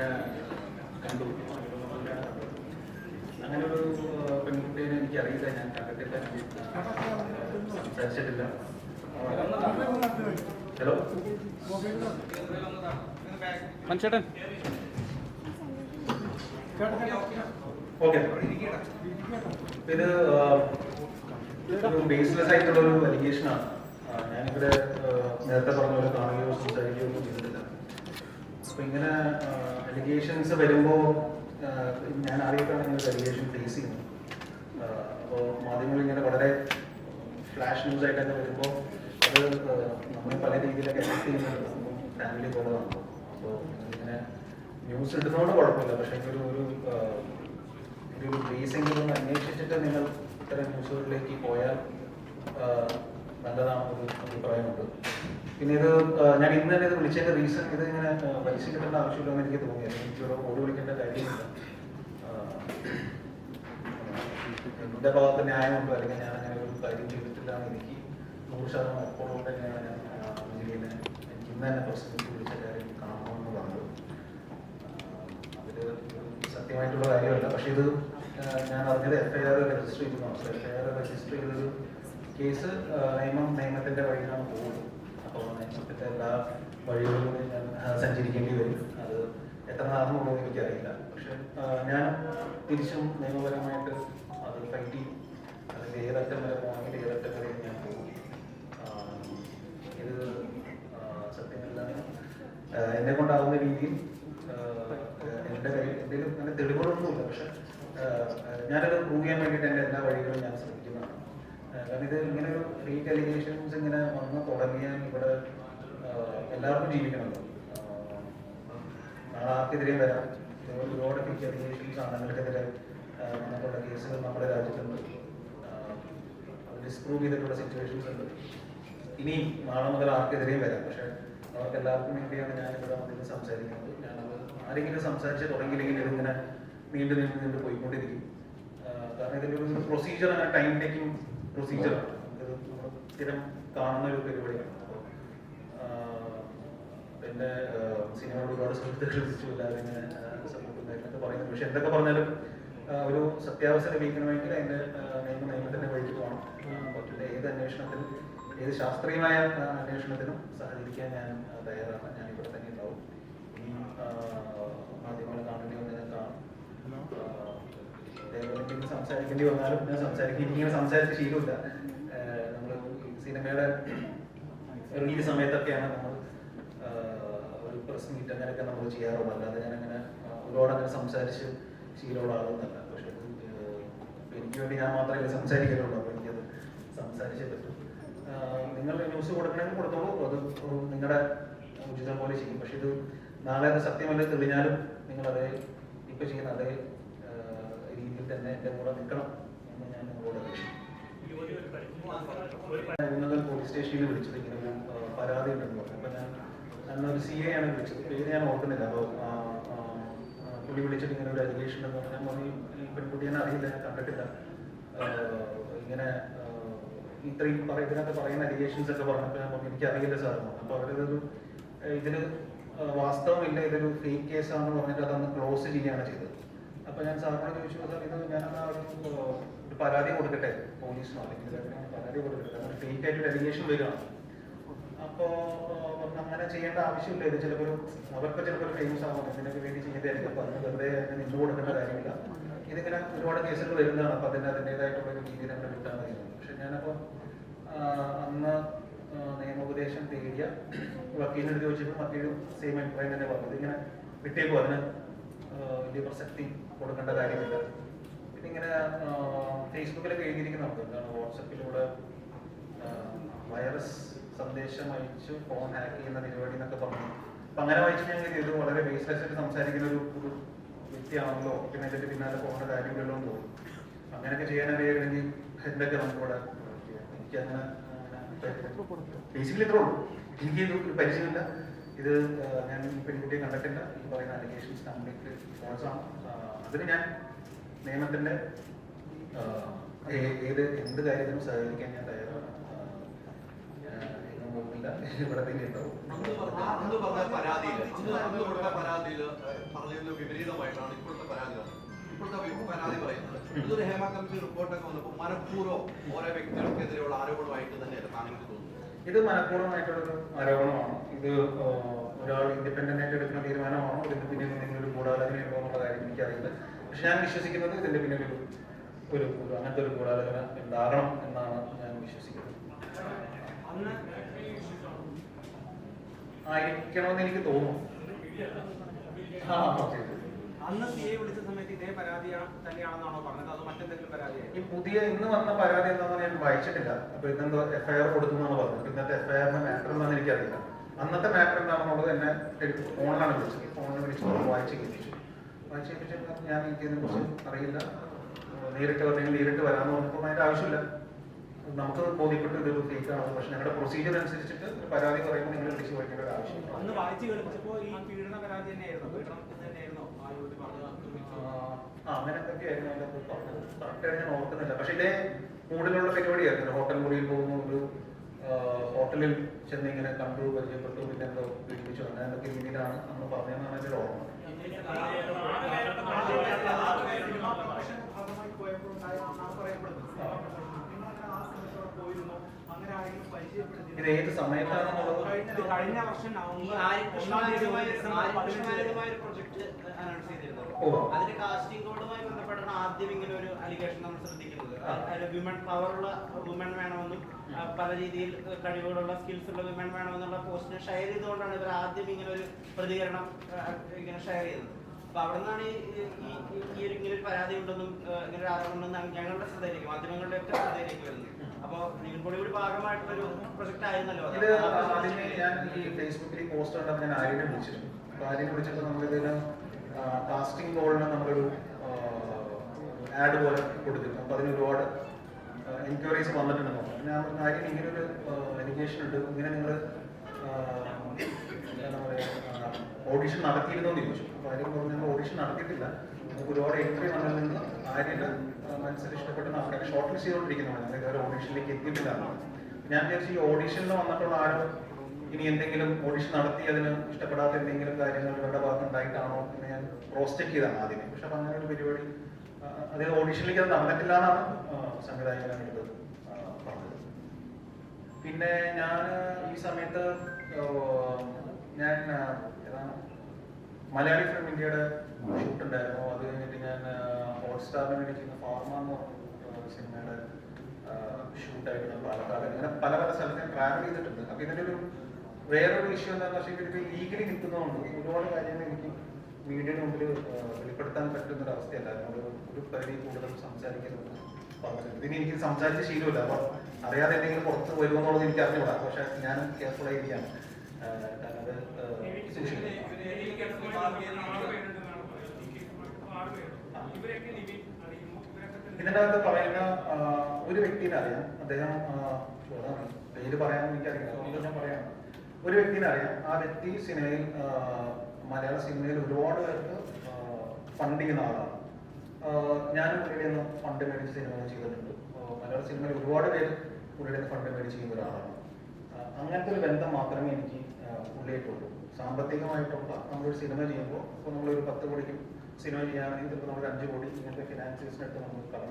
അങ്ങനെ കണ്ടു. അങ്ങനെ ഒരു പെൺകുട്ടിയെ എനിക്ക് അറിയില്ല, ഞാൻ കണ്ടിട്ടില്ല, സംസാരിച്ചിട്ടില്ല. ഹലോ മനുഷ്യേട്ടൻ, ഓക്കെ. ഇത് ഒരു ബേസ്ലെസ് ആയിട്ടുള്ള ഒരു അലിഗേഷനാണ്. ഞാനിവിടെ നേരത്തെ പറഞ്ഞ പോലെ കാണുകയോ സംസാരിക്കുകയോ ഒന്നും ചെയ്തിട്ടില്ല. അപ്പൊ ഇങ്ങനെ അലിഗേഷൻസ് വരുമ്പോൾ ഞാൻ ആദ്യമായിട്ടാണ് ഇങ്ങനെ അലിഗേഷൻ ഫേസ് ചെയ്യുന്നത്. അപ്പോൾ മാധ്യമങ്ങൾ ഇങ്ങനെ വളരെ ഫ്ലാഷ് ന്യൂസ് ആയിട്ടൊക്കെ വരുമ്പോൾ അത് നമ്മൾ പല രീതിയിലൊക്കെ എഫക്ട് ചെയ്യുന്നുണ്ട്. ഫാമിലി പോലെതാണ്. അപ്പോൾ ഇങ്ങനെ ന്യൂസ് ഇടുന്നതുകൊണ്ട് കുഴപ്പമില്ല, പക്ഷേ ഒരു ബേസെങ്കിലും ഒന്ന് അന്വേഷിച്ചിട്ട് നിങ്ങൾ ഇത്തരം ന്യൂസുകളിലേക്ക് പോയാൽ നല്ലതാണെന്നൊരു അഭിപ്രായമുണ്ട്. പിന്നെ ഇത് ഞാൻ ഇന്ന് തന്നെ ഇത് വിളിച്ചതിന്റെ റീസൺ, ഇത് ഇങ്ങനെ പൈസ കിട്ടേണ്ട ആവശ്യമില്ലെന്ന് എനിക്ക് തോന്നിയത്. എനിക്കൊരു ഓടി വിളിക്കേണ്ട കാര്യമില്ല. എന്റെ ഭാഗത്ത് ന്യായമുണ്ടോ, അല്ലെങ്കിൽ ഞാൻ അങ്ങനെ ഒരു കാര്യം ചെയ്തിട്ടില്ല എന്ന് എനിക്ക് 100% ഉറപ്പുള്ളത് തന്നെയാണ്. ഞാൻ ജില്ലയിൽ എനിക്ക് ഇന്ന് തന്നെ പ്രസിഡന്റ് വിളിച്ച കാര്യം കാണണമെന്ന് പറഞ്ഞത്. അതില് സത്യമായിട്ടുള്ള കാര്യമല്ല. പക്ഷെ ഇത് ഞാൻ അറിഞ്ഞത് FIR രജിസ്റ്റർ ചെയ്തതാണ്. FIR രജിസ്റ്റർ ചെയ്തൊരു കേസ് നിയമത്തിന്റെ വഴിയിലാണ് പോകുന്നത്. അപ്പോൾ നിയമത്തിന്റെ എല്ലാ വഴികളിലും ഞാൻ സഞ്ചരിക്കേണ്ടി വരും. അത് എത്ര നാളെന്നുള്ളത് എനിക്കറിയില്ല. പക്ഷെ ഞാൻ തിരിച്ചും നിയമപരമായിട്ട് അത് ഫൈറ്റ് ചെയ്യും. അതിൽ ഏതറ്റം വരെ പോകണമെങ്കിൽ ഏതറ്റം വരെ ഞാൻ പോകും. ഇത് സത്യമല്ല, എന്നെ കൊണ്ടാവുന്ന രീതിയിൽ എൻ്റെ കയ്യിൽ എന്തെങ്കിലും അങ്ങനെ തെളിവുകളൊന്നുമില്ല. പക്ഷെ ഞാനത് പ്രൂവ് ചെയ്യാൻ വേണ്ടിയിട്ട് എൻ്റെ എല്ലാ വഴികളും ഞാൻ ശ്രമിക്കുന്നതാണ്. കാരണം ഇത് ഇങ്ങനെ ഒരു ഫേക്ക് അലിഗേഷൻസ് ഇങ്ങനെ വന്ന് തുടങ്ങിയാൽ ഇവിടെ എല്ലാവർക്കും ജീവിക്കണമല്ലോ. നാളെ ആർക്കെതിരെയും വരാം. ഒരുപാട് ഫേക്ക് അലിഗേഷൻസ് ആണുങ്ങൾക്കെതിരെ വന്നിട്ടുള്ള കേസുകൾ നമ്മുടെ രാജ്യത്തുണ്ട്. ഡിസ്പ്രൂവ് ചെയ്തിട്ടുള്ള സിറ്റുവേഷൻസ് ഉണ്ട്. ഇനി നാളെ മുതൽ ആർക്കെതിരെയും വരാം. പക്ഷെ അവർക്ക് എല്ലാവർക്കും വേണ്ടിയാണ് ഞാനിവിടെ വന്നിട്ട് സംസാരിക്കുന്നത്. ഞാനത് ആരെങ്കിലും സംസാരിച്ച് തുടങ്ങിയില്ലെങ്കിൽ ഇതിങ്ങനെ നീണ്ടു പോയിക്കൊണ്ടിരിക്കും. കാരണം ഇതിൻ്റെ ഒരു പ്രൊസീജിയറാണ്, ടൈം ടേക്കിംഗ് പ്രൊസീജിയറാണ്. ഇത് നമ്മൾ സ്ഥിരം കാണുന്ന ഒരു പരിപാടിയാണ്. അപ്പോൾ എൻ്റെ സിനിമയോട് ഒരുപാട് സുഹൃത്തുക്കൾ വിളിച്ചു, എല്ലാവരും ഇങ്ങനെ സപ്പോർട്ടുന്നതൊക്കെ പറയുന്നത്. പക്ഷെ എന്തൊക്കെ പറഞ്ഞാലും ഒരു സത്യാവസ്ഥ ലഭിക്കണമെങ്കിൽ അതിൻ്റെ നിയമത്തിൻ്റെ വഴിക്ക് പോകണം. പറ്റില്ല. ഏത് അന്വേഷണത്തിനും, ഏത് ശാസ്ത്രീയമായ അന്വേഷണത്തിനും സഹകരിക്കാൻ ഞാൻ തയ്യാറാണ്. ഞാൻ ഇവിടെ തന്നെ ഉണ്ടാവും. ഇനി മാധ്യമങ്ങൾ കാണേണ്ടി വന്ന് ഞാൻ കാണും. എന്തെങ്കിലും സംസാരിക്കേണ്ടി വന്നാലും ഞാൻ സംസാരിക്കും. എനിക്കിങ്ങനെ സംസാരിച്ച് ശീലമില്ല. നമ്മൾ സിനിമയുടെ റിലീസ് സമയത്തൊക്കെയാണ് നമ്മൾ ഒരു പ്രസ് മീറ്റ് അങ്ങനെയൊക്കെ നമ്മൾ ചെയ്യാറുള്ളത്. അല്ലാതെ ഞാനങ്ങനെ ഒരുപാട് അങ്ങനെ സംസാരിച്ച് ശീലമുള്ള ആളൊന്നല്ല. പക്ഷെ എനിക്ക് വേണ്ടി ഞാൻ മാത്രമേ സംസാരിക്കുന്നുള്ളൂ. അപ്പോൾ എനിക്കത് സംസാരിച്ചേ പറ്റും. നിങ്ങൾ ന്യൂസ് കൊടുക്കണമെങ്കിൽ കൊടുത്തോളൂ, അത് നിങ്ങളുടെ ഉചിതം പോലെ ചെയ്യും. പക്ഷെ ഇത് നാളെ അത് സത്യമല്ല തെളിഞ്ഞാലും നിങ്ങളതേ ഇപ്പം ചെയ്യുന്ന അതേ രീതിയിൽ തന്നെ എൻ്റെ കൂടെ നിൽക്കണം എന്ന് ഞാൻ നിങ്ങളോട് അപേക്ഷിക്കും. പോലീസ് സ്റ്റേഷനിൽ വിളിച്ചത് ഇങ്ങനെ ഒരു പരാതി ഉണ്ടെന്ന് പറഞ്ഞു. അപ്പം ഞാനൊരു CA ആണ് വിളിച്ചത്. പേര് ഞാൻ ഓർക്കുന്നില്ല. അപ്പോൾ പുള്ളി വിളിച്ചിട്ട് ഇങ്ങനെ ഒരു അലിഗേഷൻ എന്ന് പറഞ്ഞാൽ ഞാൻ പറഞ്ഞു, ഈ പെൺകുട്ടി ഞാൻ അറിയില്ല, ഞാൻ കണ്ടിട്ടില്ല, ഇങ്ങനെ ഇത്രയും ഇതിനകത്ത് പറയുന്ന അലിഗേഷൻസ് ഒക്കെ പറഞ്ഞപ്പോൾ ഞാൻ പറഞ്ഞു എനിക്കറിയില്ല സാർ. അപ്പോൾ അവരിതൊരു ഇതിൽ വാസ്തവമില്ല, ഇതൊരു ഫേക്ക് കേസാണെന്ന് പറഞ്ഞിട്ട് അതന്ന് ക്ലോസ് ചെയ്യുകയാണ് ചെയ്തത്. അപ്പോൾ ഞാൻ സാറിനോട് ചോദിച്ചു, സാർ ഇത് ഞാനെന്നാ ഒരു പരാതി കൊടുക്കട്ടെ പോലീസിനോ, അല്ലെങ്കിൽ പരാതി കൊടുക്കട്ടെ, അങ്ങനെ ഫേക്ക് ആയിട്ടൊരു അലിഗേഷൻ വരികയാണ്. അപ്പോൾ അങ്ങനെ ചെയ്യേണ്ട ആവശ്യമില്ല. ഇത് ചിലപ്പോൾ അവർക്ക് ചിലപ്പോൾ ഫേമസ് ആവാം, ഇതിനൊക്കെ വേണ്ടി ചെയ്തായിരിക്കും. അപ്പോൾ അതിന് വെറുതെ നിന്ന് കൊടുക്കേണ്ട കാര്യമില്ല. ഇതിങ്ങനെ ഒരുപാട് കേസുകൾ വരുന്നതാണ്. അപ്പോൾ അതിൻ്റെതായിട്ടുള്ള ഒരു രീതിയിൽ അങ്ങനെ വിട്ടാൽ മതി. പക്ഷെ ഞാനപ്പോൾ അന്ന് നിയമോപദേശം തേടിയ വക്കീലിനെടുത്ത് ചോദിച്ചപ്പോൾ വക്കീലും സെയിം അഭിപ്രായം തന്നെ പറഞ്ഞത്. ഇങ്ങനെ വിട്ടേക്കും, അതിന് വലിയ പ്രസക്തി കൊടുക്കേണ്ട കാര്യമില്ല. പിന്നെ ഇങ്ങനെ ഫേസ്ബുക്കിലൊക്കെ എഴുതിയിരിക്കുന്നുണ്ട്, എന്താണ് വാട്സപ്പിലൂടെ വൈറസ് സന്ദേശം അയച്ച് ഫോൺ ഹാക്ക് ചെയ്യുന്ന പരിപാടി എന്നൊക്കെ പറഞ്ഞു. അപ്പം അങ്ങനെ വായിച്ച് ഞാൻ ഇത് വളരെ ബേസ്ലെസ് ആയിട്ട് സംസാരിക്കുന്ന ഒരു വ്യക്തിയാണല്ലോ, പിന്നെ ഇതിൻ്റെ പിന്നാലെ പോകേണ്ട കാര്യമില്ലല്ലോ എന്ന് തോന്നും. അങ്ങനെയൊക്കെ ചെയ്യാനറിയാമെങ്കിൽ എന്തൊക്കെ നമുക്കിവിടെ എനിക്കങ്ങനെ ബേസിക്കലി ഇത്രേ ഉള്ളൂ. എനിക്ക് ഇത് ഒരു പരിചയമില്ല. ഇത് ഞാൻ പെൺകുട്ടിയെ കണ്ടിട്ടില്ല. ഈ പറയുന്ന അലിഗേഷൻസ് കംപ്ലീറ്റ്ലി ഫോൾസ് ആണ്. അതിന് ഞാൻ നിയമത്തിൻ്റെ എന്ത് കാര്യത്തിനും സഹകരിക്കാൻ ഞാൻ തയ്യാറാണ്. പോകുന്നില്ല, ഇവിടെ തന്നെ ഉണ്ടാവും. വിപരീതമായിട്ടാണ് ഇപ്പോഴത്തെ പരാതി പറയുന്നത്. ഇതൊരു ഹേമ കമ്മിറ്റി റിപ്പോർട്ടൊക്കെ വന്നപ്പോൾ മനഃപൂർവ്വം ഓരോ വ്യക്തികൾക്കെതിരെയുള്ള ആരോപണമായിട്ട് തന്നെയാണ് താങ്കൾക്ക് തോന്നുന്നത്? ഇത് മനഃപൂർവ്വമായിട്ടുള്ളൊരു ആരോപണമാണ്. ഇത് ഒരാൾ ഇൻഡിപെൻഡന്റ് ആയിട്ട് എടുക്കുന്ന തീരുമാനമാണോ, ഇതിന്റെ പിന്നിൽ എന്തെങ്കിലും ഒരു ഗൂഢാലോചന ഉണ്ടോ എന്നുള്ള കാര്യം എനിക്കറിയില്ല. പക്ഷെ ഞാൻ വിശ്വസിക്കുന്നത് ഇതിന്റെ പിന്നിൽ ഒരു അങ്ങനത്തെ ഒരു ഗൂഢാലോചന ഉണ്ടാകണം എന്നാണ് ഞാൻ വിശ്വസിക്കുന്നത്. ആയിരിക്കണമെന്ന് എനിക്ക് തോന്നുന്നു. അന്ന് സിഐ വിളിച്ച സമയത്ത് ഇതേ പരാതി തന്നെയാണെന്നാണോ പറഞ്ഞത്, അതോ മറ്റെന്തെങ്കിലും പരാതിയായി? ഈ പുതിയ ഇന്ന് വന്ന പരാതി എന്താണെന്ന് ഞാൻ വായിച്ചിട്ടില്ല. അപ്പൊ ഇന്നെന്തോ FIR കൊടുത്തു എന്നാണ് പറഞ്ഞത്. ഇന്നത്തെ FIR-ന്റെ മാറ്റർ എന്താണെന്ന് എനിക്കറിയില്ല. അന്നത്തെ മാറ്റർ എന്താണെന്നുള്ളത് എന്നെ ഫോണിലാണ് വിളിച്ചത്. ഫോണിൽ വിളിച്ച് വായിച്ച് കേൾപ്പിച്ചു. ഞാൻ എനിക്കിതിനെ കുറിച്ച് അറിയില്ല, നേരിട്ട് പറഞ്ഞെങ്കിൽ നേരിട്ട് വരാമെന്ന് പറഞ്ഞപ്പോൾ അതിന്റെ ആവശ്യമില്ല. നമുക്ക് ബോധ്യപ്പെട്ട് ഇതൊരു ഫേക്കാണ്. പക്ഷെ ഞങ്ങളുടെ പ്രൊസീജിയർ അനുസരിച്ചിട്ട് പരാതി പറയുമ്പോൾ നിങ്ങൾ വിളിച്ച് വായിക്കേണ്ട ഒരു ആവശ്യമില്ല. അന്ന് വായിച്ച് കേൾപ്പിച്ചപ്പോൾ ഈ പീഡന പരാതി തന്നെയായിരുന്നു, അങ്ങനെ എന്തൊക്കെയായിരുന്നു അതിന്റെ പറഞ്ഞത്. കറക്റ്റായിട്ട് ഞാൻ ഓർക്കുന്നില്ല. പക്ഷെ ഇതേ മൂഡിലുള്ള പരിപാടിയായിരുന്നു. ഹോട്ടൽ മുറിയിൽ പോകുന്ന ഒരു ഹോട്ടലിൽ ചെന്ന് ഇങ്ങനെ കണ്ടു, പരിചയപ്പെട്ടു, പിന്നെ എന്തോ പീഡിപ്പിച്ചു, അങ്ങനെ എന്തൊക്കെ രീതിയിലാണ് അന്ന് പറഞ്ഞതെന്നാണ് എൻ്റെ ഓർമ്മ. ഇത് ഏത് സമയത്താണെന്നുള്ളത് കഴിഞ്ഞ വർഷം നവംബർ അതിന്റെ കാസ്റ്റിംഗ് കോഡുമായി ബന്ധപ്പെട്ടാണ് ആദ്യം ഇങ്ങനെ ഒരു അലിഗേഷൻ നമ്മൾ ശ്രദ്ധിക്കുന്നത്. വിമൻ പവറുള്ള വുമൺ വേണമെന്നും പല രീതിയിൽ കഴിവുകളുള്ള സ്കിൽസ് ഉള്ള വിമൻ വേണമെന്നുള്ള പോസ്റ്റിനെ ഷെയർ ചെയ്തുകൊണ്ടാണ് ഇവർ ആദ്യം ഇങ്ങനെ ഒരു പ്രതികരണം ഇങ്ങനെ ഷെയർ ചെയ്തത്. അപ്പൊ അവിടെ നിന്നാണ് ഇങ്ങനെ ഒരു പരാതി ഉണ്ടെന്നും ഇങ്ങനെ ഒരു ആരോപണം ഉണ്ടെന്നും ഞങ്ങളുടെ ശ്രദ്ധയിലേക്ക്, മാധ്യമങ്ങളുടെ ഒക്കെ ശ്രദ്ധയിലേക്ക് വരുന്നത്. അപ്പൊ നിങ്ങളുടെ കൂടി ഭാഗമായിട്ടൊരു പ്രൊജക്ട് ആയിരുന്നല്ലോ ഇത്. അതിന് ഞാൻ ഈ ഫേസ്ബുക്കിൽ പോസ്റ്റ് കണ്ടപ്പോൾ ഞാൻ ആര്യനെ വിളിച്ചിരുന്നു. അപ്പൊ ആര്യനെ വിളിച്ചപ്പോൾ നമ്മളിതിന് കാസ്റ്റിംഗ് കോളിന് നമ്മളൊരു ആഡ് പോലെ കൊടുത്തിരുന്നു. അപ്പൊ അതിന് ഒരുപാട് എൻക്വയറീസ് വന്നിട്ടുണ്ടെന്ന് പറഞ്ഞു. ഞാൻ ആര്യൻ ഇങ്ങനൊരു എഡ്യൂക്കേഷൻ ഉണ്ട്, ഇങ്ങനെ നിങ്ങൾ എന്താ പറയുക ഓഡിഷൻ നടത്തിയിരുന്നോ എന്ന് ചോദിച്ചു. അപ്പൊ ആര്യൻ പറഞ്ഞു ഞങ്ങൾ ഓഡിഷൻ നടത്തിയിട്ടില്ല, നമുക്ക് ഒരുപാട് എൻട്രി വന്നതിൽ നിന്ന് ആര്യന് മനസ്സിൽ ഇഷ്ടപ്പെട്ട ആൾക്കാരെ ഷോർട്ട് ലിസ്റ്റ് ചെയ്തുകൊണ്ടിരിക്കുന്നതാണ്, ഞങ്ങൾ ഇതുവരെ ഓഡിഷനിലേക്ക് എത്തിയിട്ടില്ല. ഞാൻ വിചാരിച്ചു ഈ ഓഡിഷനിൽ വന്നിട്ടുള്ള ആരോ ഇനി എന്തെങ്കിലും ഓഡിഷൻ നടത്തി അതിന് ഇഷ്ടപ്പെടാത്ത എന്തെങ്കിലും കാര്യങ്ങൾ ഇവരുടെ ഭാഗത്ത് ഉണ്ടായിട്ടാണോ എന്ന് ഞാൻ ക്രോസ് ചെക്ക് ചെയ്താണ് ആദ്യമേ. പക്ഷെ അപ്പൊ അങ്ങനെ ഒരു പരിപാടി അതായത് ഓഡിഷനിലേക്ക് അത് നടന്നിട്ടില്ല എന്നാണ് സംവിധായകനാണ് ഇത് പറഞ്ഞത്. പിന്നെ ഞാൻ ഈ സമയത്ത് ഞാൻ ഏതാണ് മലയാളി ഫിലിം ഇന്ത്യയുടെ ഷൂട്ട് ഉണ്ടായിരുന്നു. അത് കഴിഞ്ഞിട്ട് ഞാൻ ഹോട്ട്സ്റ്റാറിന് വേണ്ടി ചെയ്യുന്ന ഫാർമ എന്ന് പറഞ്ഞ സിനിമയുടെ ഷൂട്ടായിട്ട് ഞാൻ പാലക്കാട് അങ്ങനെ പല പല സ്ഥലത്ത് ഞാൻ ട്രാവൽ ചെയ്തിട്ടുണ്ട്. അപ്പൊ ഇതിൻ്റെ ഒരു വേറൊരു ഇഷ്യൂ എന്താണെന്ന് വെച്ചാൽ ഇത് ലീഗലി നിൽക്കുന്നതുകൊണ്ട് ഒരുപാട് കാര്യങ്ങൾ എനിക്ക് മീഡിയയുടെ മുമ്പിൽ വെളിപ്പെടുത്താൻ പറ്റുന്ന ഒരു അവസ്ഥയല്ലായിരുന്നു. ഒരു പരിധി കൂടുതൽ സംസാരിക്കുന്നത് പറഞ്ഞിട്ടുണ്ട്. ഇതിന് എനിക്ക് സംസാരിച്ച ശീലമില്ല. അപ്പൊ അറിയാതെ എന്തെങ്കിലും പുറത്ത് വരുമെന്നുള്ളത് എനിക്ക് അറിഞ്ഞുകൂടാ. പക്ഷെ ഞാൻ കെയർഫുൾ ആയിരിക്കുകയാണ്. കാരണം അത് ഇതിൻ്റെ അകത്ത് പറയുന്ന ഒരു വ്യക്തിനെ അറിയാം. അദ്ദേഹം പേര് പറയാൻ എനിക്കറിയാം, ഞാൻ പറയാം. ഒരു വ്യക്തിനെ അറിയാം. ആ വ്യക്തി സിനിമയിൽ മലയാള സിനിമയിൽ ഒരുപാട് പേർക്ക് ഫണ്ട് ചെയ്യുന്ന ആളാണ്. ഞാനും പുള്ളിയുടെ നിന്ന് ഫണ്ട് മേടിച്ച് സിനിമകൾ ചെയ്തിട്ടുണ്ട്. മലയാള സിനിമയിൽ ഒരുപാട് പേര് പുള്ളിയുടെ നിന്ന് ഫണ്ട് മേടിച്ച് ചെയ്യുന്ന ഒരാളാണ്. അങ്ങനത്തെ ഒരു ബന്ധം മാത്രമേ എനിക്ക് പുള്ളിയായിട്ടുള്ളൂ. സാമ്പത്തികമായിട്ടുള്ള നമ്മളൊരു സിനിമ ചെയ്യുമ്പോൾ ഇപ്പോൾ നമ്മളൊരു 10 കോടിക്ക് സിനിമ ചെയ്യുകയാണെങ്കിൽ ചിലപ്പോൾ നമ്മൾ 5 കോടി ഇങ്ങനത്തെ ഫിനാൻസിയേഴ്സിനായിട്ട് നമ്മൾ കടം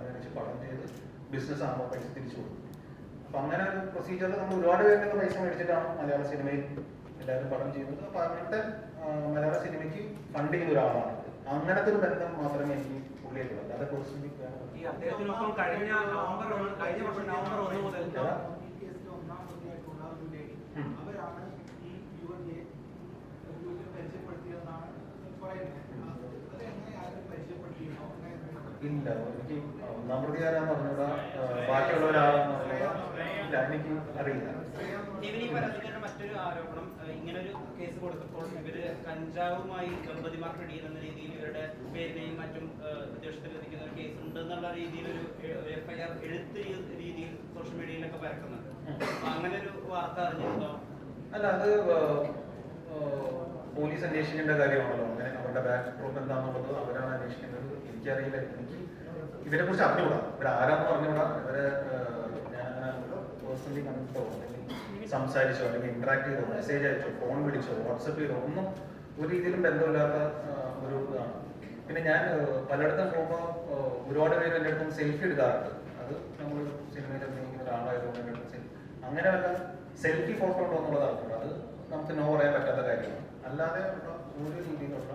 മേടിച്ച് പടം ചെയ്ത് ബിസിനസ് ആകുമ്പോൾ പൈസ തിരിച്ചു കൊടുക്കും. അപ്പം അങ്ങനെ ഒരു പ്രൊസീജിയറിൽ നമ്മൾ ഒരുപാട് പേരുടെ പൈസ മേടിച്ചിട്ടാണ് മലയാള സിനിമയിൽ എല്ലാവരും പടം ചെയ്യുന്നത്. അപ്പം അങ്ങനത്തെ മലയാള സിനിമയ്ക്ക് ഫണ്ട് ചെയ്യുന്ന ഒരാളാണ്. അങ്ങനത്തെ ഒരു ബന്ധം മാത്രമേ എനിക്ക് പുള്ളിയായിട്ടുള്ളൂ. അല്ലാതെ പേഴ്സണലി കഴിഞ്ഞ വർഷം നവംബർ 1 മുതൽ ഇല്ല. എനിക്ക് ഒന്നാം പ്രതി ആരാന്ന് പറഞ്ഞൂടാ, ബാക്കിയുള്ളവരാണെന്ന് പറഞ്ഞൂടാ. ഇല്ല, എനിക്ക് അറിയില്ല. മറ്റൊരു ആരോപണം, ഇങ്ങനൊരു കേസ് കൊടുത്തപ്പോൾ ഇവര് കഞ്ചാവുമായി ദമ്പതിമാർ പിടിയെന്ന രീതിയിൽ ഇവരുടെ പേരിനെയും മറ്റും ഉദ്ദേശത്തിലെത്തിക്കുന്ന ഒരു കേസ് ഉണ്ട് എന്നുള്ള രീതിയിലൊരു FIR എഴുത്ത് രീതിയിൽ സോഷ്യൽ മീഡിയയിലൊക്കെ പരക്കുന്നുണ്ട്. അങ്ങനെ ഒരു വാർത്ത അറിഞ്ഞിട്ടുണ്ടോ? അല്ല, അത് പോലീസ് അന്വേഷിക്കേണ്ട കാര്യമാണല്ലോ. അങ്ങനെ അവരുടെ ബാക്ക് പ്രൂഫ് എന്താണെന്നുള്ളത് അവരാണ് അന്വേഷിക്കേണ്ടത്. എനിക്കറിയില്ല. എനിക്ക് ഇവരെ കുറിച്ച് അറിഞ്ഞുകൂടാ. ഇവരാരാന്ന് പറഞ്ഞുകൂടാ. ഇവരെ ഞാൻ പേഴ്സണലി കണ്ടിട്ടോ അല്ലെങ്കിൽ സംസാരിച്ചോ അല്ലെങ്കിൽ ഇന്ററാക്ട് ചെയ്തോ മെസ്സേജ് അയച്ചോ ഫോൺ വിളിച്ചോ വാട്സപ്പ് ചെയ്തോ ഒന്നും ഒരു രീതിയിലും ബന്ധമില്ലാത്ത ഒരു ഇതാണ്. പിന്നെ ഞാൻ പലയിടത്തും പോകുമ്പോൾ ഒരുപാട് പേര് എൻ്റെ അടുത്തും സെൽഫി എടുക്കാറുണ്ട്. അത് നമ്മൾ സിനിമയിൽ അഭിനയിക്കുന്ന ഒരാളായതുകൊണ്ട് എൻ്റെ അടുത്ത് അങ്ങനെ വല്ല സെൽഫി ഫോട്ടോ ഉണ്ടോ എന്നുള്ളതാണ്. അത് നമുക്ക് നോ പറയാൻ പറ്റാത്ത കാര്യമാണ്. അല്ലാതെ ഉള്ള ഒരു രീതിയിലുള്ള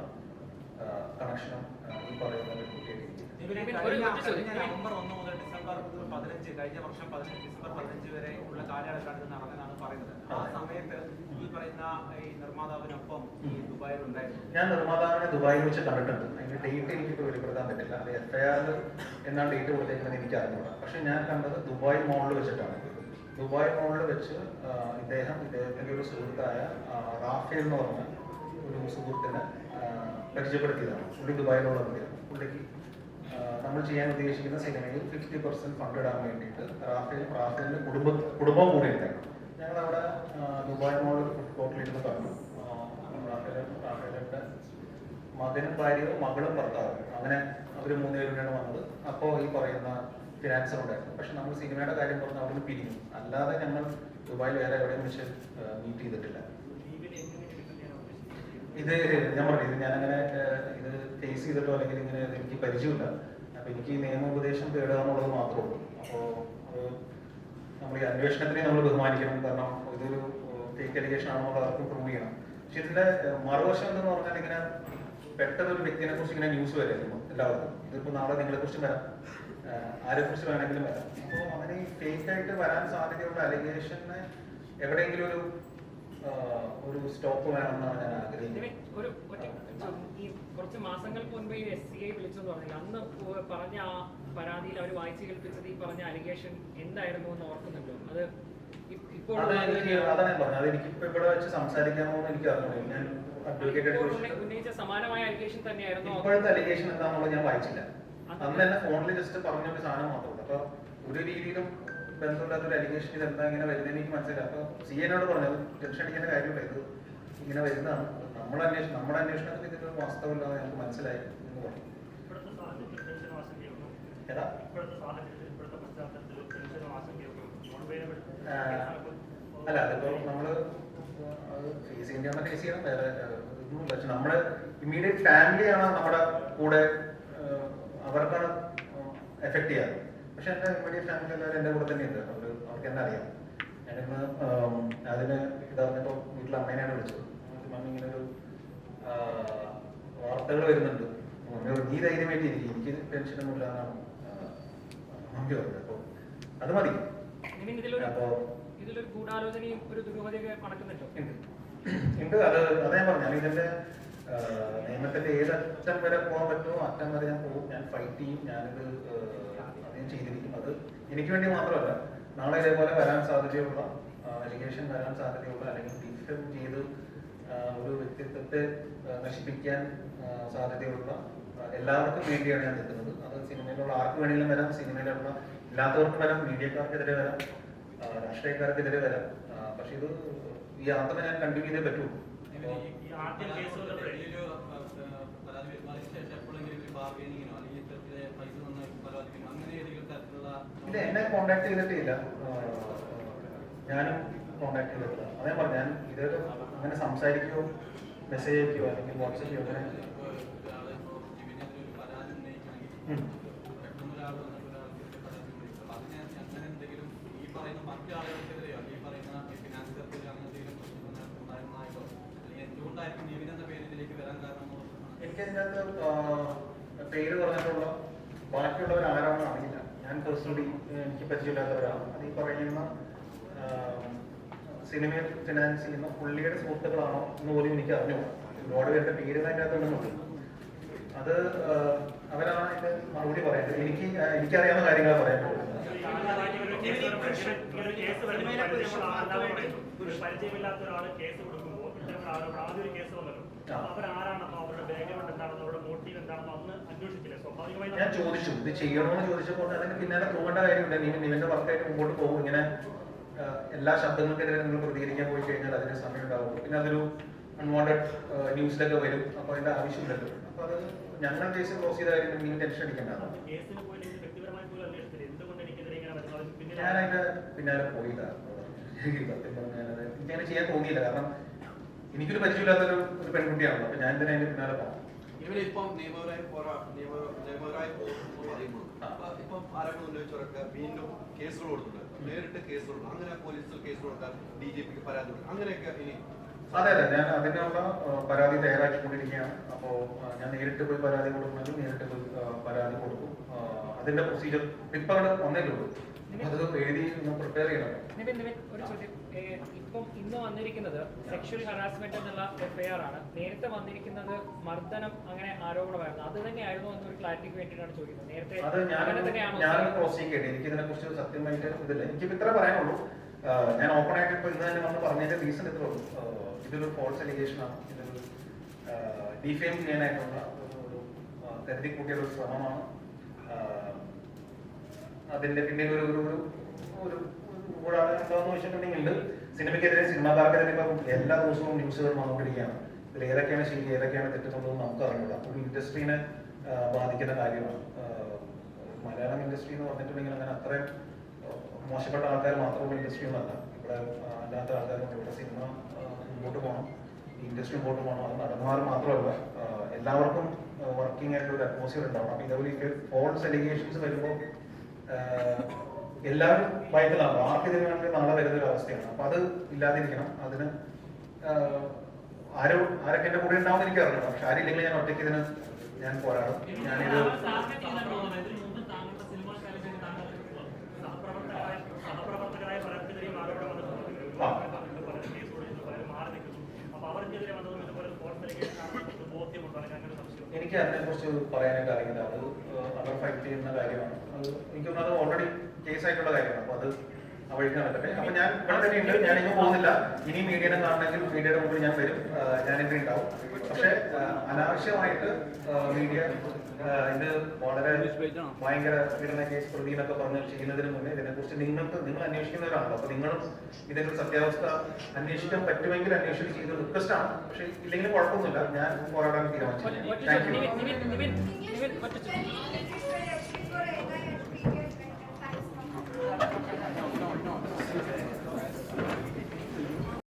കണക്ഷനും ഈ പറയുന്ന കഴിഞ്ഞ നവംബർ 1 മുതൽ ഡിസംബർ 15 കഴിഞ്ഞ വർഷം ഡിസംബർ 15 വരെ ഉള്ള കാലയളവിലാണ് ഇത് നടന്നതെന്നാണ് പറയുന്നത്. ആ സമയത്ത് ഈ പറയുന്ന ഈ നിർമ്മാതാവിനൊപ്പം ഈ ദുബായിൽ ഉണ്ടായിരുന്നു. ഞാൻ നിർമ്മാതാവിനെ ദുബായിൽ വെച്ച് കണ്ടിട്ടുണ്ട്. അതിന്റെ ഡേറ്റ് എനിക്ക് വെളിപ്പെടുത്താൻ പറ്റില്ല. അത് FIR എന്നാണ് ഡേറ്റ് കൊടുത്തേക്കുന്നത് എനിക്ക് അറിഞ്ഞൂടാ. പക്ഷെ ഞാൻ കണ്ടത് ദുബായ് മോളിൽ വെച്ചിട്ടാണ്. ദുബായ് മോളിൽ വെച്ച് ഇദ്ദേഹത്തിന്റെ ഒരു സുഹൃത്തായ റാഫേൽ എന്ന് പറഞ്ഞ ഒരു സുഹൃത്തിനെ പരിചയപ്പെടുത്തിയതാണ്. പുള്ളി ദുബായിലുള്ള പുള്ളിയാണ്. പുള്ളിക്ക് നമ്മൾ ചെയ്യാൻ ഉദ്ദേശിക്കുന്ന സിനിമയിൽ 50% ഫണ്ട് ഇടാൻ വേണ്ടിയിട്ട് റാഫേലിന്റെ കുടുംബവും കൂടി ഉണ്ടായിരുന്നു. ഞങ്ങളവിടെ ദുബായ് മോളിൽ ഫുഡ് കോർട്ടിലിരുന്ന് പറഞ്ഞു. റാഫേലിന്റെ മകനും ഭാര്യയും മകളും ഭർത്താവും അങ്ങനെ അവർ 3 പേരുടെയാണ് വന്നത്. അപ്പോൾ ഈ പറയുന്ന ഫിനാൻസർ ഉണ്ടായിരുന്നു. പക്ഷെ നമ്മൾ സിനിമയുടെ കാര്യം പറഞ്ഞ് അവിടെ നിന്ന് പിരിഞ്ഞു. അല്ലാതെ ഞങ്ങൾ ദുബായിൽ വേറെ എവിടെയും വെച്ച് മീറ്റ് ചെയ്തിട്ടില്ല. ഇത് ഞാൻ പറഞ്ഞു, ഞാനങ്ങനെ ഇത് ഫേസ് ചെയ്തിട്ടോ അല്ലെങ്കിൽ ഇങ്ങനെ എനിക്ക് പരിചയമില്ല. അപ്പൊ എനിക്ക് നിയമോപദേശം തേടുക എന്നുള്ളത് മാത്രമേ ഉള്ളൂ. അപ്പോൾ നമ്മൾ ഈ അന്വേഷണത്തിനെ നമ്മൾ ബഹുമാനിക്കണം. കാരണം ഇതൊരു ഫേക്ക് അലിഗേഷൻ ആണോ ആർക്കും പ്രൂവ് ചെയ്യണം. പക്ഷെ ഇതിന്റെ മറുവശം എന്തെന്ന് പറഞ്ഞാൽ ഇങ്ങനെ പെട്ടെന്ന് ഒരു വ്യക്തിനെ കുറിച്ച് ഇങ്ങനെ ന്യൂസ് വരായിരുന്നു എല്ലാവർക്കും. ഇതിപ്പോ നാളെ നിങ്ങളെ കുറിച്ചും വരാം, ആരെ കുറിച്ച് വേണമെങ്കിലും വരാം. അപ്പോൾ അങ്ങനെ ഈ ഫേക്ക് ആയിട്ട് വരാൻ സാധ്യതയുള്ള അലിഗേഷന് എവിടെയെങ്കിലും ഒരു സ്റ്റോപ്പ് വേണമെന്നാണ് ഞാൻ ആഗ്രഹിക്കുന്നത്. ഈ കുറച്ച് മാസങ്ങൾക്ക് മുൻപ് ഈ SCI വിളിച്ചെന്ന് പറഞ്ഞില്ല, അന്ന് പറഞ്ഞ ആ പരാതിയിൽ അവർ വായിച്ചു കേൾപ്പിച്ചത് ഈ പറഞ്ഞ അലിഗേഷൻ എന്തായിരുന്നു എന്ന് ഓർക്കുന്നുണ്ടോ? അത് ഇപ്പോൾ അതാണ് പറഞ്ഞത്. അത് എനിക്കിപ്പോ ഇവിടെ വെച്ച് സംസാരിക്കാമോ എന്ന് എനിക്ക് അറിഞ്ഞു. ഞാൻ ഉന്നയിച്ച സമാനമായ അലിഗേഷൻ തന്നെയായിരുന്നു. ഇപ്പോഴത്തെ അലിഗേഷൻ എന്താണെന്നുള്ളത് ഞാൻ വായിച്ചില്ല. അന്ന് തന്നെ ഫോണിൽ ജസ്റ്റ് പറഞ്ഞൊരു സാധനം മാത്രമേ. അപ്പൊ ഒരു രീതിയിലും ബന്ധമില്ലാത്തൊരു അലിഗേഷൻ ഇത് എന്താ ഇങ്ങനെ വരുന്നതെന്ന് എനിക്ക് മനസ്സിലായി. അപ്പൊ CA പറഞ്ഞത് ടെൻഷൻ അടിക്കേണ്ട കാര്യമില്ല, ഇത് ഇങ്ങനെ വരുന്നതാണ്. നമ്മുടെ അന്വേഷണത്തിൽ ഇതിന്റെ വാസ്തവമില്ലാതെ ഞങ്ങൾക്ക് മനസ്സിലായി എന്ന് പറഞ്ഞു. ഏതാ അല്ല, അതിപ്പോ നമ്മള് ഫേസ് ചെയ്യേണ്ട ഫേസ് ചെയ്യണം. വേറെ ഒന്നും പക്ഷെ നമ്മുടെ ഇമ്മീഡിയറ്റ് ഫാമിലിയാണ് നമ്മുടെ കൂടെ, അവർക്കാണ് എഫക്ട് ചെയ്യാറ്. പക്ഷെ എന്റെ ഇമ്മീഡിയറ്റ് ഫാമിലി എല്ലാവരും എന്റെ കൂടെ തന്നെ ഉണ്ട്. അവർക്ക് എന്നെ അറിയാം. ഞാനിന്ന് അതിന് ഇതാകുന്നപ്പോ വീട്ടിൽ അമ്മേനെയാണ് വിളിച്ചത്. മമ്മി ഇങ്ങനെ ഒരു വാർത്തകൾ വരുന്നുണ്ട്, നീ ധൈര്യമായിട്ട് ഇരിക്കും, എനിക്ക് ടെൻഷനൊന്നും ഇല്ലാന്നാണ് മമ്മി പറഞ്ഞത്. അപ്പൊ അത് മതി. അപ്പോ ഇതിലൊരു ഗൂഢാലോചനയും ഒരു ദുരൂഹതയൊക്കെ നടക്കുന്നുണ്ടോ? ഉണ്ട്. അത് ഞാൻ പറഞ്ഞു. ഇതിന്റെ നിയമത്തിന്റെ ഏതറ്റം വരെ പോകാൻ പറ്റുമോ അറ്റം വരെ ഞാൻ പോകും. ഞാൻ ഫൈറ്റ് ചെയ്യും. ഞാനിത് അധികം ചെയ്തിരിക്കും. അത് എനിക്ക് വേണ്ടി മാത്രമല്ല, നാളെ ഇതേപോലെ വരാൻ സാധ്യതയുള്ള അലിഗേഷൻ വരാൻ സാധ്യതയുള്ള അല്ലെങ്കിൽ ഡിഫെം ചെയ്ത് ഒരു വ്യക്തിത്വത്തെ നശിപ്പിക്കാൻ സാധ്യതയുള്ള എല്ലാവർക്കും വേണ്ടിയാണ് ഞാൻ നിൽക്കുന്നത്. അത് സിനിമയിലുള്ള ആർക്ക് വേണമെങ്കിലും വരാം, സിനിമയിലുള്ള ഇല്ലാത്തവർക്കും വരാം, മീഡിയക്കാർക്കെതിരെ വരാം, രാഷ്ട്രീയക്കാർക്കെതിരെ വരാം. പക്ഷെ ഇത് ഈ യാത്ര ഞാൻ കണ്ടിന്യൂ ചെയ്തേ പറ്റുള്ളൂ. ഇല്ല, എന്നെ കോണ്ടാക്ട് ചെയ്തിട്ടില്ല. ഞാനും കോണ്ടാക്ട് ചെയ്തിട്ടില്ല. അതേ പറഞ്ഞു, ഞാൻ ഇതൊരു അങ്ങനെ സംസാരിക്കുകയോ മെസ്സേജ് അയക്കുകയോ അല്ലെങ്കിൽ വാട്സപ്പ് ചെയ്യോ അങ്ങനെ എനിക്കതിനകത്ത് പേര് പറഞ്ഞിട്ടുള്ള ബാക്കിയുള്ളവർ ആരാണെന്ന് അറിയില്ല. ഞാൻ പേഴ്സണലി എനിക്ക് പരിചയമില്ലാത്തവരാണ്. അത് ഈ പറയുന്ന സിനിമയിൽ ഫിനാൻസ് ചെയ്യുന്ന പുള്ളിയുടെ സുഹൃത്തുക്കളാണോ എന്ന് പോലും എനിക്ക് അറിഞ്ഞുകൂടാ. ഒരുപാട് പേരുടെ പേര് അതിൻ്റെ അകത്തുണ്ടെന്നുണ്ട്. അത് അവരാണ് അതിന്റെ മറുപടി പറയുന്നത്. എനിക്കറിയാവുന്ന കാര്യങ്ങൾ പറയാൻ പോകുന്നത്. പരിചയമില്ലാത്ത ഒരാള് കേസ് കൊടുക്കുമ്പോൾ ആദ്യം ഒരു കേസ് വന്നല്ലോ, അവരാരാണെന്നോ അവരുടെ ബാക്ക്ഗ്രൗണ്ട് എന്താണെന്നോ അവരുടെ മോട്ടീവ് എന്താണെന്നോ അന്ന് അന്വേഷിച്ചില്ല. സ്വാഭാവികമായി ഞാൻ ചോദിച്ചു, ഇത് ചെയ്യണമെന്ന് ചോദിച്ചപ്പോൾ അതിന് പിന്നാലെ പോകേണ്ട കാര്യമില്ല. നിവിന്റെ വർക്കായിട്ട് മുമ്പോട്ട് പോകും. ഇങ്ങനെ എല്ലാ ശബ്ദങ്ങൾക്കെതിരെ നിങ്ങൾ പ്രതികരിക്കാൻ പോയി കഴിഞ്ഞാൽ അതിന് സമയം ഉണ്ടാവും. പിന്നെ അതൊരു അൺവാണ്ടഡ് ന്യൂസിലൊക്കെ വരും. അപ്പൊ അതിന്റെ ആവശ്യമില്ലല്ലോ. അപ്പൊ അത് ഞങ്ങൾ കേസ് ക്ലോസ് ചെയ്ത കാര്യം നിങ്ങൾ ടെൻഷൻ അടിക്കേണ്ടതാണ്. ഞാൻ അതിന്റെ പിന്നാലെ പോയില്ല. സത്യം പറഞ്ഞാൽ എനിക്കങ്ങനെ ചെയ്യാൻ തോന്നിയില്ല. കാരണം എനിക്കൊരു പരിചയമില്ലാത്തൊരു പെൺകുട്ടിയാണല്ലോ. അപ്പൊ ഞാൻ തന്നെ അതിന്റെ പിന്നാലെ പോകാം. ഇവരിപ്പം നിയമപരമായി പോകുന്നു പറയുമ്പോൾ ഇപ്പം ആരോപണം ഉന്നയിച്ചവരൊക്കെ വീണ്ടും കേസുകൾ കൊടുത്തിട്ടുണ്ട്. നേരിട്ട് കേസ് കൊടുക്കും. അങ്ങനെ പോലീസിൽ കേസ് കൊടുക്കാൻ DGPക്ക് പരാതി കൊടുക്കും. അങ്ങനെയൊക്കെ ഇനി അതെ ഞാൻ അതിനുള്ള പരാതി തയ്യാറാക്കിക്കൊണ്ടിരിക്കുകയാണ്. അപ്പോൾ ഞാൻ നേരിട്ട് പോയി പരാതി കൊടുക്കണമെങ്കിൽ നേരിട്ട് പോയി പരാതി കൊടുക്കും. അതിന്റെ പ്രൊസീജിയർ ഇപ്പം അവിടെ വന്നേലേ ഉള്ളൂ. അത് എഴുതി ഒന്ന് പ്രിപ്പയർ ചെയ്യണം. നിവിൻ ഒരു ചോദ്യം. ഇപ്പം ഇന്ന് വന്നിരിക്കുന്നത് സെക്ഷൽ ഹറാസ്മെന്റ് എന്നുള്ള FIR ആണ്. നേരത്തെ വന്നിരിക്കുന്നത് മർദ്ദനം അങ്ങനെ ആരോപണമായിരുന്നു. അത് തന്നെയായിരുന്നു എന്നൊരു ക്ലാരിറ്റിക്ക് വേണ്ടിയിട്ടാണ് ചോദിക്കുന്നത്. നേരത്തെ അത് ഞാൻ ക്രോസിംഗ് കേട്ടു. എനിക്ക് ഇതിനെ കുറിച്ച് സത്യമായിട്ട് ഇതില്ല. എനിക്ക് ഇത്ര പറയാനുള്ളൂ. ഞാൻ ഓപ്പൺ ആയിട്ട് ഇപ്പൊ ഇന്ന് തന്നെ വന്ന് പറഞ്ഞതിന്റെ റീസൺ ഇത്രേ ഉള്ളൂ. ഇതൊരു ഫോൾസ് അലിഗേഷൻ ആണ്. ഇതൊരു ഡിഫെയിം ചെയ്യാനായിട്ടുള്ള ഒരു കരുതി കൂട്ടിയ ഒരു ശ്രമമാണ്. അതിന്റെ പിന്നിൽ ഒരു കൂടാതെ എന്താണെന്ന് വെച്ചിട്ടുണ്ടെങ്കിൽ സിനിമയ്ക്കെതിരെ സിനിമാക്കാർക്കെതിരെ ഇപ്പം എല്ലാ ദിവസവും ന്യൂസുകൾ വന്നുകൊണ്ടിരിക്കുകയാണ്. ഇതിൽ ഏതൊക്കെയാണ് ശരി ഏതൊക്കെയാണ് തെറ്റുന്നുള്ളതെന്ന് നമുക്ക് അറിയില്ല. ഒരു ഇൻഡസ്ട്രീനെ ബാധിക്കുന്ന കാര്യമാണ്. മലയാളം ഇൻഡസ്ട്രി എന്ന് പറഞ്ഞിട്ടുണ്ടെങ്കിൽ അങ്ങനെ അത്രയും മോശപ്പെട്ട ആൾക്കാർ മാത്രമുള്ള ഇൻഡസ്ട്രി ഒന്നല്ല. ഇവിടെ അല്ലാത്ത ആൾക്കാരുണ്ട്. ഇവിടെ സിനിമ മുമ്പോട്ട് പോകണം, ഈ ഇൻഡസ്ട്രി മുമ്പോട്ട് പോകണം. അത് നടന്മാർ മാത്രമല്ല, എല്ലാവർക്കും വർക്കിംഗ് ആയിട്ട് ഒരു അറ്റ്മോസ്ഫിയർ ഉണ്ടാവണം. അപ്പം ഇതേപോലെ ഫോൾസ് അലിഗേഷൻസ് വരുമ്പോൾ എല്ലാവരും ഭയത്തിലാണ്. ആർക്കിതിന് വേണ്ടി നാളെ വരുന്നൊരു അവസ്ഥയാണ്. അപ്പൊ അത് ഇല്ലാതിരിക്കണം. അതിന് ആരൊക്കെ എന്റെ കൂടെ ഉണ്ടാവും എനിക്ക് അറിയണം. പക്ഷെ ആരില്ലെങ്കിൽ ഞാൻ ഒറ്റയ്ക്ക് ഇതിന് ഞാൻ പോരാടും. ഞാനിത് സഹപ്രവർത്തകരായ പലർക്കെതിരെയും ആരോപണം വന്നിട്ടുണ്ട്. അപ്പൊ അവർക്കെതിരെ വന്നതും ഇതുപോലെ സ്പോർട്സ് അലിഗേഷൻ ബോധ്യമുണ്ടോ? അല്ലെങ്കിൽ അങ്ങനെ സംശയം? എനിക്ക് അതിനെക്കുറിച്ച് പറയാനായിട്ട് അറിയില്ല. അത് അവർ ഫൈറ്റ് ചെയ്യുന്ന കാര്യമാണ്. അത് എനിക്കൊന്നും അത് ഓൾറെഡി കേസായിട്ടുള്ള കാര്യമാണ്. അപ്പൊ അത് ആ വഴിക്ക് നടക്കട്ടെ. അപ്പൊ ഞാൻ ഇവിടെ തന്നെ ഉണ്ട്. ഞാനിങ്ങ് പോകുന്നില്ല. ഇനി മീഡിയനെ കാണണമെങ്കിൽ മീഡിയയുടെ മുമ്പിൽ ഞാൻ വരും. ഞാനിവിടെ ഉണ്ടാവും. പക്ഷെ അനാവശ്യമായിട്ട് മീഡിയ ഇത് വളരെ ഭയങ്കര പീഡന കേസ് പ്രതി എന്നൊക്കെ പറഞ്ഞ് ചെയ്യുന്നതിന് മുന്നേ ഇതിനെക്കുറിച്ച് നിങ്ങൾ അന്വേഷിക്കുന്നവരാണല്ലോ. അപ്പൊ നിങ്ങളും ഇതിന്റെ സത്യാവസ്ഥ അന്വേഷിക്കാൻ പറ്റുമെങ്കിൽ അന്വേഷിച്ച് ചെയ്ത് റിക്വസ്റ്റ് ആണ്. പക്ഷെ ഇല്ലെങ്കിലും കുഴപ്പമൊന്നുമില്ല. ഞാൻ പോരാടാൻ തീരുമാനിച്ചു. Thank you.